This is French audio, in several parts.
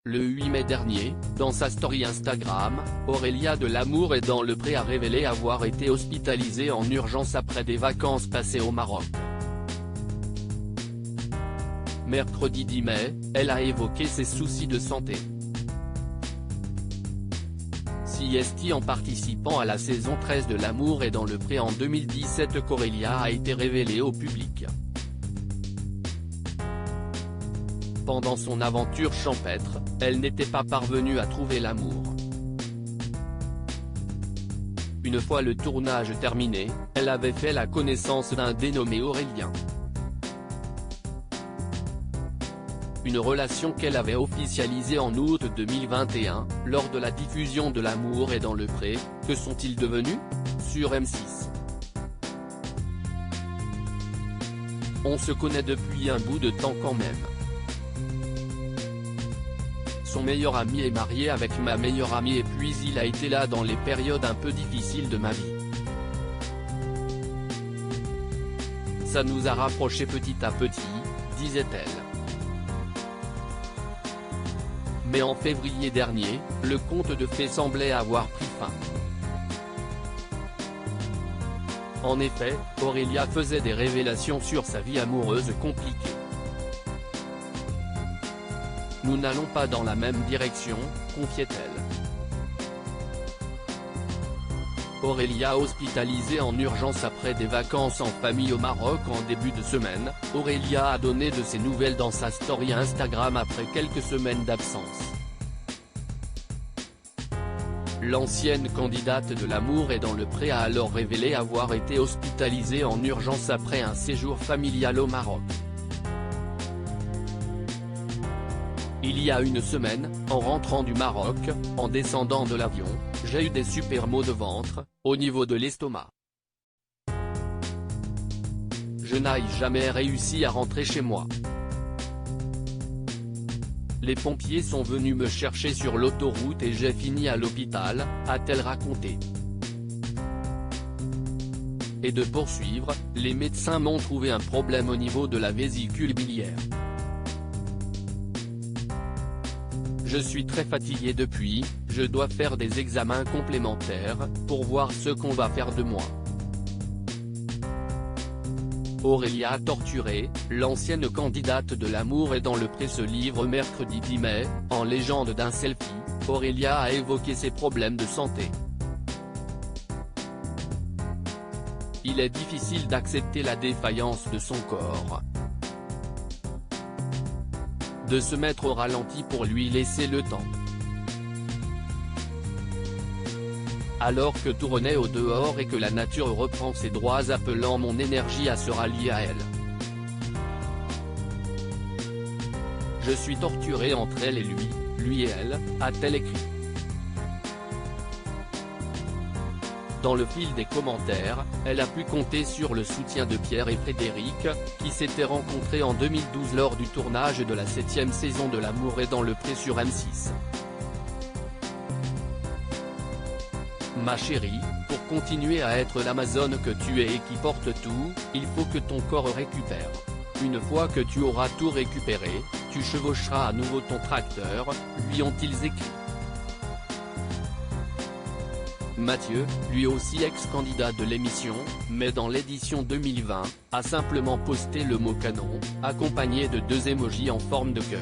Le 8 mai dernier, dans sa story Instagram, Aurélia de L'Amour est dans le Pré a révélé avoir été hospitalisée en urgence après des vacances passées au Maroc. Mercredi 10 mai, elle a évoqué ses soucis de santé. Si en participant à la saison 13 de L'Amour est dans le Pré en 2017 qu'Aurélia a été révélée au public. Pendant son aventure champêtre, elle n'était pas parvenue à trouver l'amour. Une fois le tournage terminé, elle avait fait la connaissance d'un dénommé Aurélien. Une relation qu'elle avait officialisée en août 2021, lors de la diffusion de L'Amour est dans le Pré. Que sont-ils devenus? Sur M6. On se connaît depuis un bout de temps quand même. Son meilleur ami est marié avec ma meilleure amie et puis il a été là dans les périodes un peu difficiles de ma vie. Ça nous a rapprochés petit à petit, disait-elle. Mais en février dernier, le conte de fées semblait avoir pris fin. En effet, Aurélia faisait des révélations sur sa vie amoureuse compliquée. Nous n'allons pas dans la même direction, confiait-elle. Aurélia hospitalisée en urgence après des vacances en famille au Maroc en début de semaine. Aurélia a donné de ses nouvelles dans sa story Instagram après quelques semaines d'absence. L'ancienne candidate de L'Amour est dans le Pré a alors révélé avoir été hospitalisée en urgence après un séjour familial au Maroc. Il y a une semaine, en rentrant du Maroc, en descendant de l'avion, j'ai eu des super maux de ventre, au niveau de l'estomac. Je n'ai jamais réussi à rentrer chez moi. Les pompiers sont venus me chercher sur l'autoroute et j'ai fini à l'hôpital, a-t-elle raconté. Et de poursuivre, les médecins m'ont trouvé un problème au niveau de la vésicule biliaire. Je suis très fatigué depuis, je dois faire des examens complémentaires, pour voir ce qu'on va faire de moi. Aurélia torturée, l'ancienne candidate de L'Amour est dans le Pré se livre mercredi 10 mai, en légende d'un selfie. Aurélia a évoqué ses problèmes de santé. Il est difficile d'accepter la défaillance de son corps. De se mettre au ralenti pour lui laisser le temps. Alors que tout renaît au dehors et que la nature reprend ses droits appelant mon énergie à se rallier à elle. Je suis torturée entre elle et lui et elle, a-t-elle écrit. Dans le fil des commentaires, elle a pu compter sur le soutien de Pierre et Frédéric, qui s'étaient rencontrés en 2012 lors du tournage de la 7e saison de L'Amour est dans le Pré sur M6. Ma chérie, pour continuer à être l'Amazone que tu es et qui porte tout, il faut que ton corps récupère. Une fois que tu auras tout récupéré, tu chevaucheras à nouveau ton tracteur, lui ont-ils écrit. Mathieu, lui aussi ex-candidat de l'émission, mais dans l'édition 2020, a simplement posté le mot canon, accompagné de 2 émojis en forme de cœur.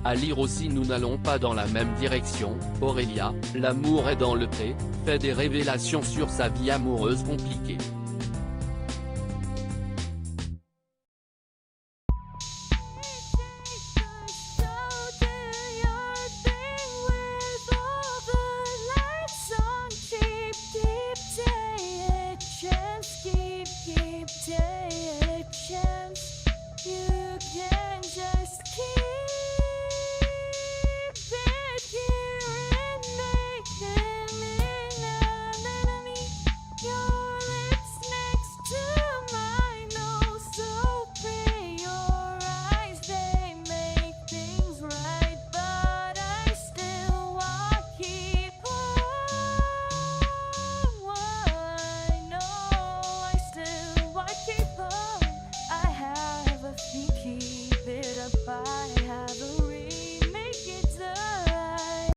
À lire aussi nous n'allons pas dans la même direction. Aurélia, L'Amour est dans le Pré, fait des révélations sur sa vie amoureuse compliquée.